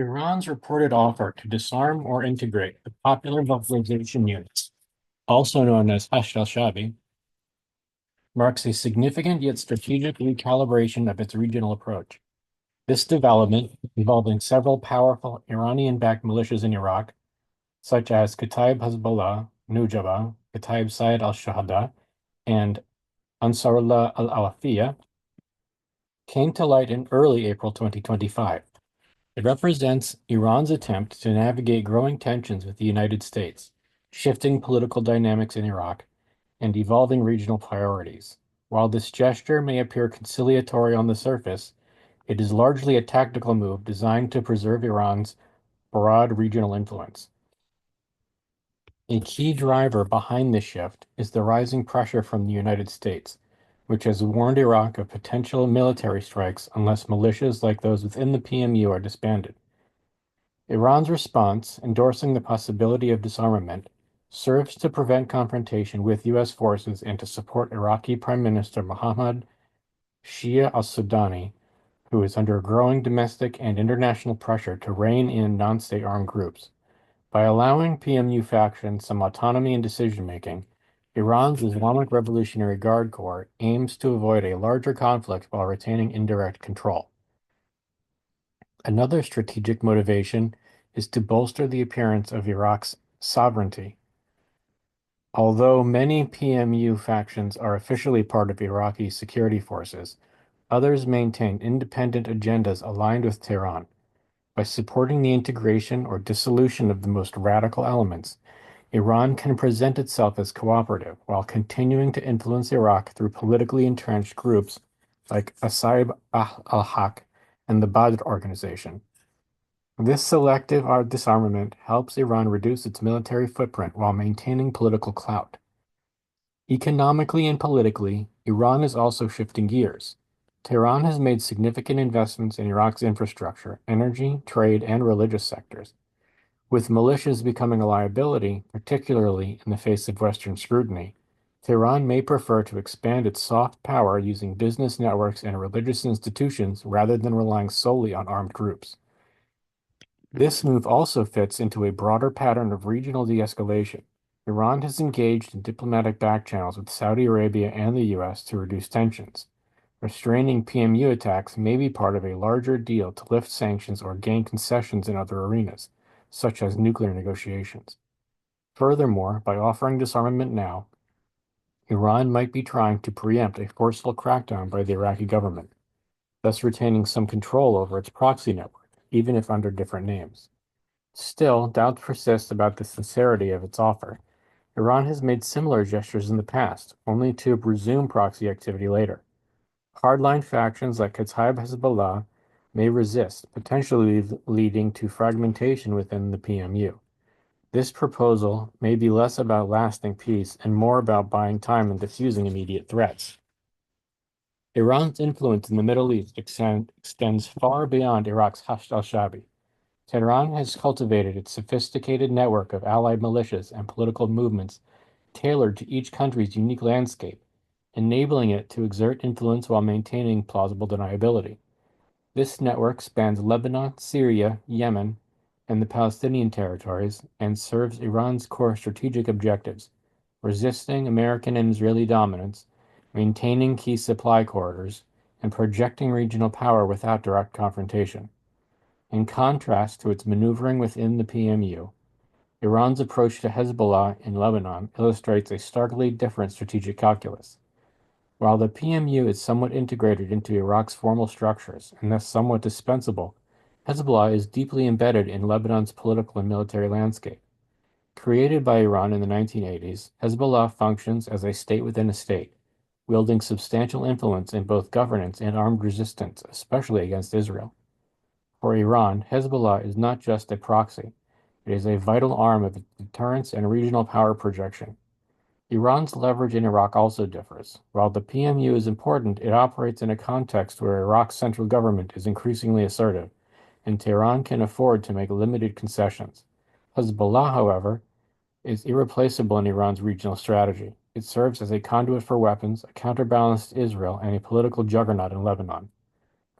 Iran's reported offer to disarm or integrate the Popular Mobilization Units, also known as al-Shaabi, marks a significant yet strategic recalibration of its regional approach. This development, involving several powerful Iranian-backed militias in Iraq, such as Kataib Hezbollah, Nujaba, Kataib Sayyid al-Shuhada, and Ansarullah al-Alafiyya, came to light in early April 2025. It represents Iran's attempt to navigate growing tensions with the United States, shifting political dynamics in Iraq, and evolving regional priorities. While this gesture may appear conciliatory on the surface, it is largely a tactical move designed to preserve Iran's broad regional influence. A key driver behind this shift is the rising pressure from the United States, which has warned Iraq of potential military strikes unless militias like those within the PMU are disbanded. Iran's response, endorsing the possibility of disarmament, serves to prevent confrontation with U.S. forces and to support Iraqi Prime Minister Mohammad Shia al-Sudani, who is under growing domestic and international pressure to rein in non-state armed groups. By allowing PMU factions some autonomy in decision-making, Iran's Islamic Revolutionary Guard Corps aims to avoid a larger conflict while retaining indirect control. Another strategic motivation is to bolster the appearance of Iraq's sovereignty. Although many PMU factions are officially part of Iraqi security forces, others maintain independent agendas aligned with Tehran. By supporting the integration or dissolution of the most radical elements, Iran can present itself as cooperative while continuing to influence Iraq through politically entrenched groups like Asaib al-Haq and the Badr Organization. This selective disarmament helps Iran reduce its military footprint while maintaining political clout. Economically and politically, Iran is also shifting gears. Tehran has made significant investments in Iraq's infrastructure, energy, trade, and religious sectors. With militias becoming a liability, particularly in the face of Western scrutiny, Tehran may prefer to expand its soft power using business networks and religious institutions rather than relying solely on armed groups. This move also fits into a broader pattern of regional de-escalation. Iran has engaged in diplomatic backchannels with Saudi Arabia and the US to reduce tensions. Restraining PMU attacks may be part of a larger deal to lift sanctions or gain concessions in other arenas, such as nuclear negotiations. Furthermore, by offering disarmament now, Iran might be trying to preempt a forceful crackdown by the Iraqi government, thus retaining some control over its proxy network, even if under different names. Still, doubts persist about the sincerity of its offer. Iran has made similar gestures in the past, only to resume proxy activity later. Hardline factions like Kataib Hezbollah may resist, potentially leading to fragmentation within the PMU. This proposal may be less about lasting peace and more about buying time and diffusing immediate threats. Iran's influence in the Middle East extends far beyond Iraq's al-Shaabi. Tehran has cultivated its sophisticated network of allied militias and political movements tailored to each country's unique landscape, enabling it to exert influence while maintaining plausible deniability. This network spans Lebanon, Syria, Yemen, and the Palestinian territories, and serves Iran's core strategic objectives: resisting American and Israeli dominance, maintaining key supply corridors, and projecting regional power without direct confrontation. In contrast to its maneuvering within the PMU, Iran's approach to Hezbollah in Lebanon illustrates a starkly different strategic calculus. While the PMU is somewhat integrated into Iraq's formal structures and thus somewhat dispensable, Hezbollah is deeply embedded in Lebanon's political and military landscape. Created by Iran in the 1980s, Hezbollah functions as a state within a state, wielding substantial influence in both governance and armed resistance, especially against Israel. For Iran, Hezbollah is not just a proxy, it is a vital arm of its deterrence and regional power projection. Iran's leverage in Iraq also differs. While the PMU is important, it operates in a context where Iraq's central government is increasingly assertive, and Tehran can afford to make limited concessions. Hezbollah, however, is irreplaceable in Iran's regional strategy. It serves as a conduit for weapons, a counterbalance to Israel, and a political juggernaut in Lebanon.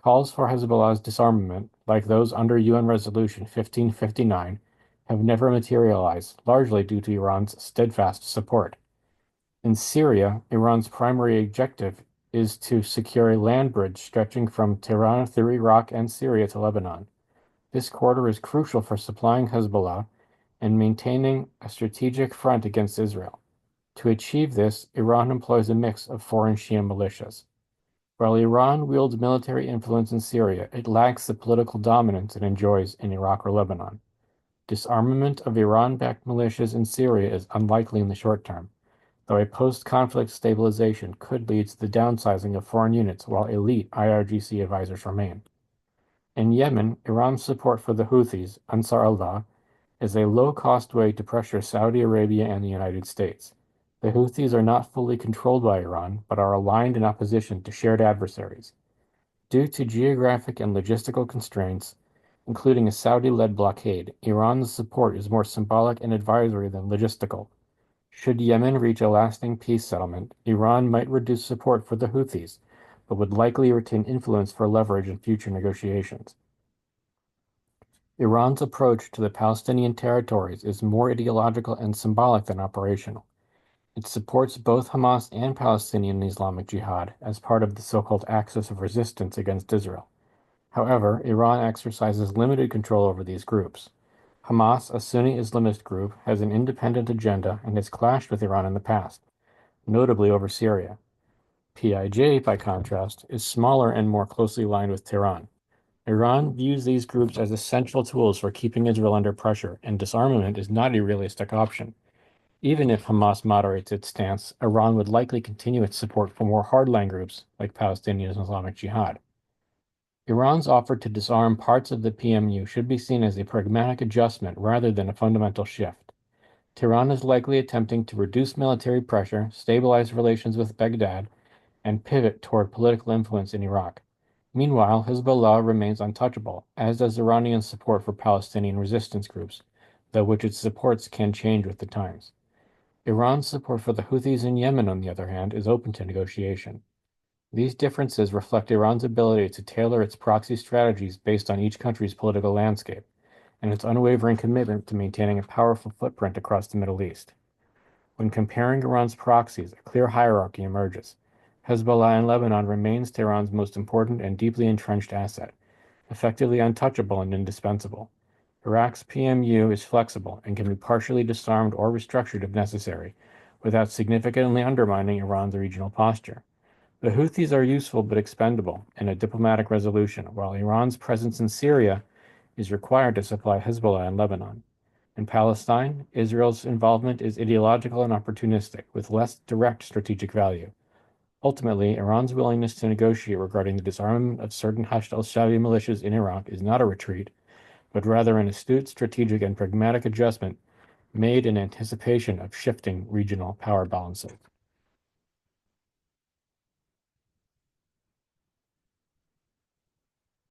Calls for Hezbollah's disarmament, like those under UN Resolution 1559, have never materialized, largely due to Iran's steadfast support. In Syria, Iran's primary objective is to secure a land bridge stretching from Tehran through Iraq and Syria to Lebanon. This corridor is crucial for supplying Hezbollah and maintaining a strategic front against Israel. To achieve this, Iran employs a mix of foreign Shia militias. While Iran wields military influence in Syria, it lacks the political dominance it enjoys in Iraq or Lebanon. Disarmament of Iran-backed militias in Syria is unlikely in the short term, though a post-conflict stabilization could lead to the downsizing of foreign units while elite IRGC advisors remain. In Yemen, Iran's support for the Houthis, Ansar Allah, is a low-cost way to pressure Saudi Arabia and the United States. The Houthis are not fully controlled by Iran, but are aligned in opposition to shared adversaries. Due to geographic and logistical constraints, including a Saudi-led blockade, Iran's support is more symbolic and advisory than logistical. Should Yemen reach a lasting peace settlement, Iran might reduce support for the Houthis, but would likely retain influence for leverage in future negotiations. Iran's approach to the Palestinian territories is more ideological and symbolic than operational. It supports both Hamas and Palestinian Islamic Jihad as part of the so-called axis of resistance against Israel. However, Iran exercises limited control over these groups. Hamas, a Sunni Islamist group, has an independent agenda and has clashed with Iran in the past, notably over Syria. PIJ, by contrast, is smaller and more closely aligned with Tehran. Iran views these groups as essential tools for keeping Israel under pressure, and disarmament is not a realistic option. Even if Hamas moderates its stance, Iran would likely continue its support for more hardline groups like Palestinian Islamic Jihad. Iran's offer to disarm parts of the PMU should be seen as a pragmatic adjustment rather than a fundamental shift. Tehran is likely attempting to reduce military pressure, stabilize relations with Baghdad, and pivot toward political influence in Iraq. Meanwhile, Hezbollah remains untouchable, as does Iranian support for Palestinian resistance groups, though which it supports can change with the times. Iran's support for the Houthis in Yemen, on the other hand, is open to negotiation. These differences reflect Iran's ability to tailor its proxy strategies based on each country's political landscape, and its unwavering commitment to maintaining a powerful footprint across the Middle East. When comparing Iran's proxies, a clear hierarchy emerges. Hezbollah in Lebanon remains Tehran's most important and deeply entrenched asset, effectively untouchable and indispensable. Iraq's PMU is flexible and can be partially disarmed or restructured if necessary, without significantly undermining Iran's regional posture. The Houthis are useful but expendable in a diplomatic resolution, while Iran's presence in Syria is required to supply Hezbollah in Lebanon. In Palestine, Israel's involvement is ideological and opportunistic, with less direct strategic value. Ultimately, Iran's willingness to negotiate regarding the disarmament of certain al-Shaabi militias in Iraq is not a retreat, but rather an astute, strategic, and pragmatic adjustment made in anticipation of shifting regional power balances.